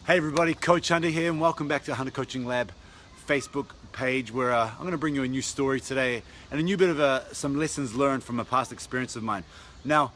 Hey everybody, Coach Hunter here, and welcome back to Hunter Coaching Lab Facebook page, where I'm going to bring you a new story today and a new bit of some lessons learned from a past experience of mine. Now,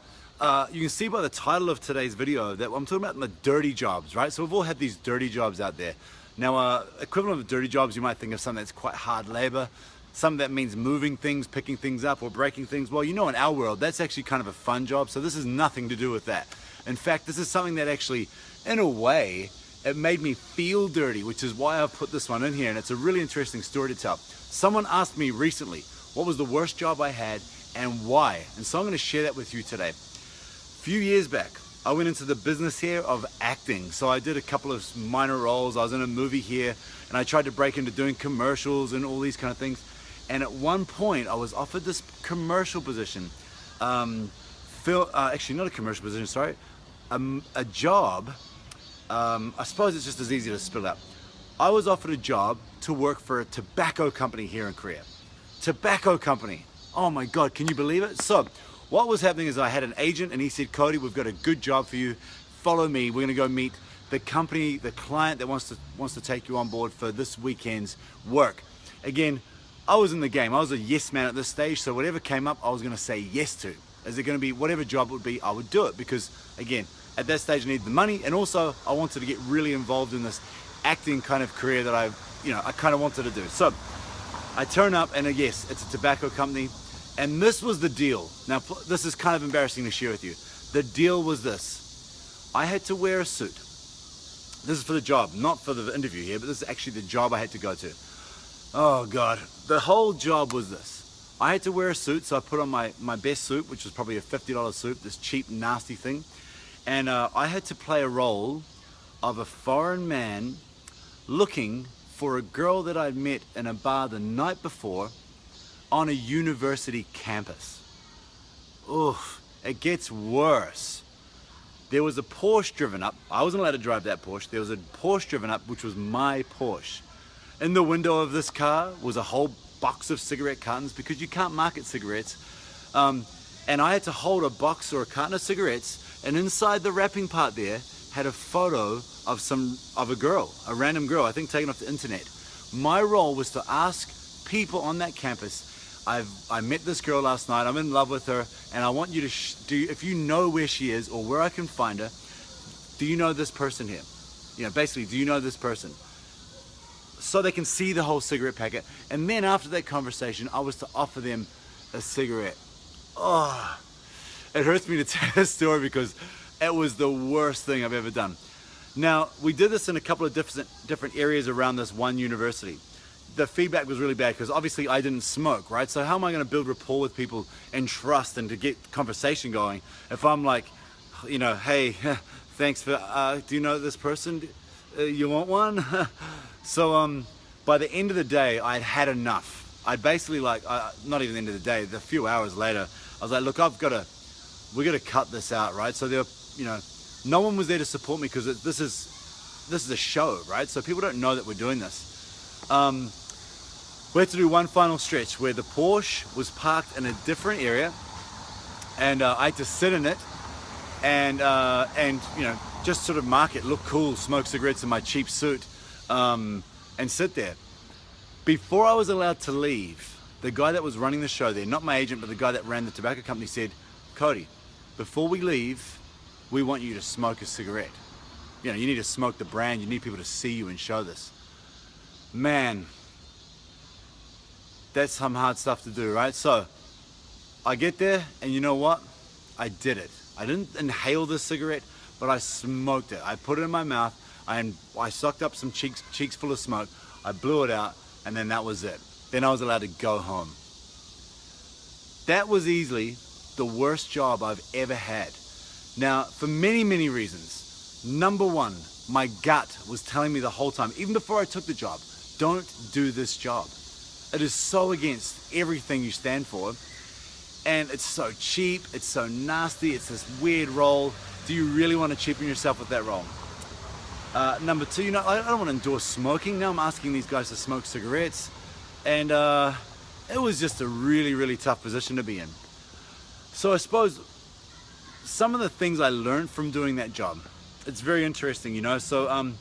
you can see by the title of today's video that I'm talking about the dirty jobs, right? So we've all had these dirty jobs out there. Now, equivalent of dirty jobs, you might think of something that's quite hard labor, something that means moving things, picking things up, or breaking things. Well, you know, in our world, that's actually kind of a fun job, so this is nothing to do with that. In fact, this is something that actually, in a way, it made me feel dirty, which is why I put this one in here, and it's a really interesting story to tell. Someone asked me recently what was the worst job I had and why, and so I'm going to share that with you today. A few years back, I went into the business here of acting, so I did a couple of minor roles. I was in a movie here, and I tried to break into doing commercials and all these kind of things, and at one point I was offered this commercial position, actually not a commercial position, sorry, a job. I suppose it's just as easy to spell out. I was offered a job to work for a tobacco company here in Korea. Tobacco company. Oh my God, can you believe it? So what was happening is I had an agent, and he said, Cody, we've got a good job for you. Follow me. We're going to go meet the company, the client that wants to take you on board for this weekend's work. Again, I was in the game. I was a yes man at this stage, so whatever came up, I was going to say yes to. Is it going to be whatever job it would be, I would do it, because again, at that stage I needed the money, and also I wanted to get really involved in this acting kind of career that I kind of wanted to do. So I turn up, and yes, it's a tobacco company, and this was the deal. Now, this is kind of embarrassing to share with you. The deal was this. I had to wear a suit. This is for the job, not for the interview here, but this is actually the job I had to go to. Oh God, the whole job was this. I had to wear a suit, so I put on my best suit, which was probably a $50 suit, this cheap, nasty thing. And I had to play a role of a foreign man looking for a girl that I'd met in a bar the night before on a university campus. Oof, it gets worse. There was a Porsche driven up. I wasn't allowed to drive that Porsche. There was a Porsche driven up, which was my Porsche. In the window of this car was a whole box of cigarette cartons, because you can't market cigarettes. And I had to hold a box or a carton of cigarettes, and inside the wrapping part there had a photo of a girl, a random girl, I think taken off the internet. My role was to ask people on that campus, I met this girl last night, I'm in love with her, and I want you to if you know where she is or where I can find her, do you know this person here? You know, basically, do you know this person? So they can see the whole cigarette packet. And then after that conversation, I was to offer them a cigarette. Oh, it hurts me to tell this story because it was the worst thing I've ever done. Now, we did this in a couple of different areas around this one university. The feedback was really bad because obviously I didn't smoke, right? So how am I going to build rapport with people and trust and to get conversation going if I'm like, you know, hey, thanks for, do you know this person? You want one? So by the end of the day, I'd had enough. I'd basically not even the end of the day, a few hours later, I was like, look, we got to cut this out, right? So there, no one was there to support me because this is a show, right? So people don't know that we're doing this. We had to do one final stretch where the Porsche was parked in a different area, and I had to sit in it and just sort of mark it, look cool, smoke cigarettes in my cheap suit, and sit there. Before I was allowed to leave, the guy that was running the show there, not my agent, but the guy that ran the tobacco company, said, Cody, before we leave, we want you to smoke a cigarette. You need to smoke the brand. You need people to see you and show this. Man, that's some hard stuff to do, right? So I get there, and you know what? I did it. I didn't inhale the cigarette, but I smoked it. I put it in my mouth. I sucked up some cheeks full of smoke. I blew it out, and then that was it. Then I was allowed to go home. That was easily the worst job I've ever had. Now, for many, many reasons. Number one, my gut was telling me the whole time, even before I took the job, don't do this job. It is so against everything you stand for. And it's so cheap, it's so nasty, it's this weird role. Do you really want to cheapen yourself with that role? Number two, I don't want to endorse smoking. Now I'm asking these guys to smoke cigarettes. And it was just a really, really tough position to be in. So I suppose some of the things I learned from doing that job, it's very interesting, So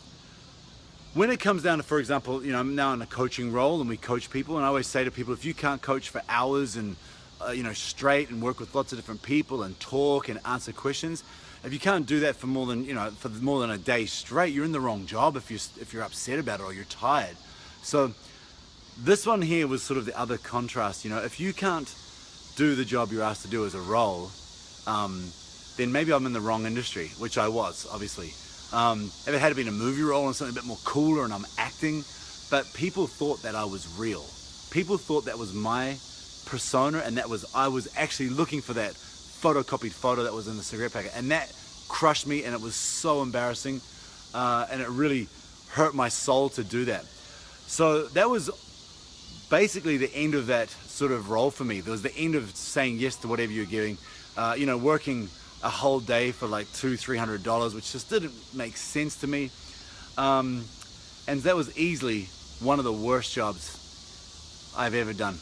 when it comes down to, for example, you know, I'm now in a coaching role and we coach people, and I always say to people, if you can't coach for hours and you know, straight and work with lots of different people and talk and answer questions, if you can't do that for more than, you know, for more than a day straight, you're in the wrong job if you're upset about it or you're tired. So this one here was sort of the other contrast. You know, if you can't do the job you're asked to do as a role, then maybe I'm in the wrong industry, which I was, obviously. If it had been a movie role and something a bit more cooler and I'm acting, but people thought that I was real. People thought that was my persona, and that was, I was actually looking for that photocopied photo that was in the cigarette packet, and that crushed me, and it was so embarrassing, and it really hurt my soul to do that. So that was basically the end of that sort of role for me. There was the end of saying yes to whatever you're giving, you know, working a whole day for like $200-300, which just didn't make sense to me, and that was easily one of the worst jobs I've ever done.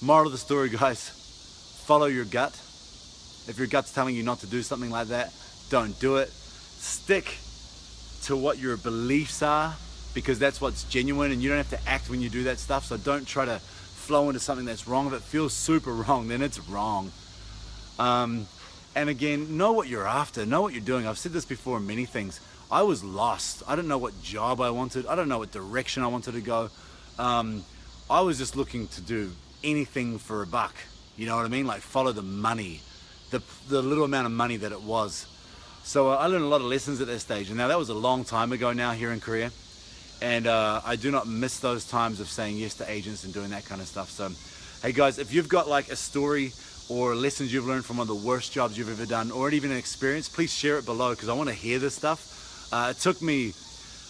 Moral of the story, guys, follow your gut. If your gut's telling you not to do something like that, don't do it. Stick to what your beliefs are, because that's what's genuine, and you don't have to act when you do that stuff. So don't try to flow into something that's wrong. If it feels super wrong, then it's wrong. And again, know what you're after, know what you're doing. I've said this before in many things. I was lost. I didn't know what job I wanted. I don't know what direction I wanted to go. I was just looking to do anything for a buck, you know what I mean? Like follow the money, the little amount of money that it was. So I learned a lot of lessons at that stage, and now that was a long time ago now here in Korea, and I do not miss those times of saying yes to agents and doing that kind of stuff. So hey guys, if you've got like a story or lessons you've learned from one of the worst jobs you've ever done, or even an experience, please share it below, because I want to hear this stuff. It took me,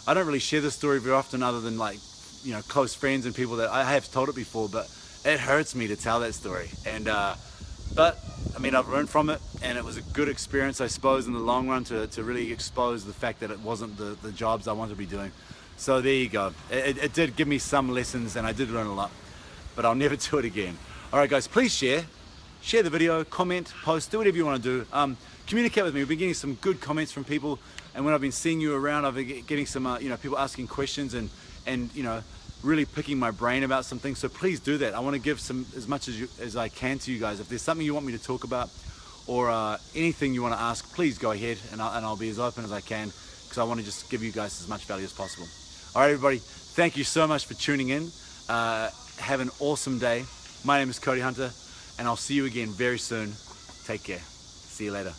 I don't really share this story very often other than like, you know, close friends and people that I have told it before, but it hurts me to tell that story. And but I mean, I've learned from it, and it was a good experience, I suppose, in the long run, to really expose the fact that it wasn't the jobs I wanted to be doing. So there you go. It did give me some lessons, and I did learn a lot, but I'll never do it again. All right guys, please share the video, comment, post, do whatever you want to do. Communicate with me. We've been getting some good comments from people, and when I've been seeing you around, I've been getting some you know, people asking questions and you know, really picking my brain about some things. So please do that. I want to give some as much as I can to you guys. If there's something you want me to talk about, or anything you want to ask, please go ahead, and I'll be as open as I can, because I want to just give you guys as much value as possible. All right everybody, thank you so much for tuning in. Have an awesome day. My name is Cody Hunter, and I'll see you again very soon. Take care. See you later.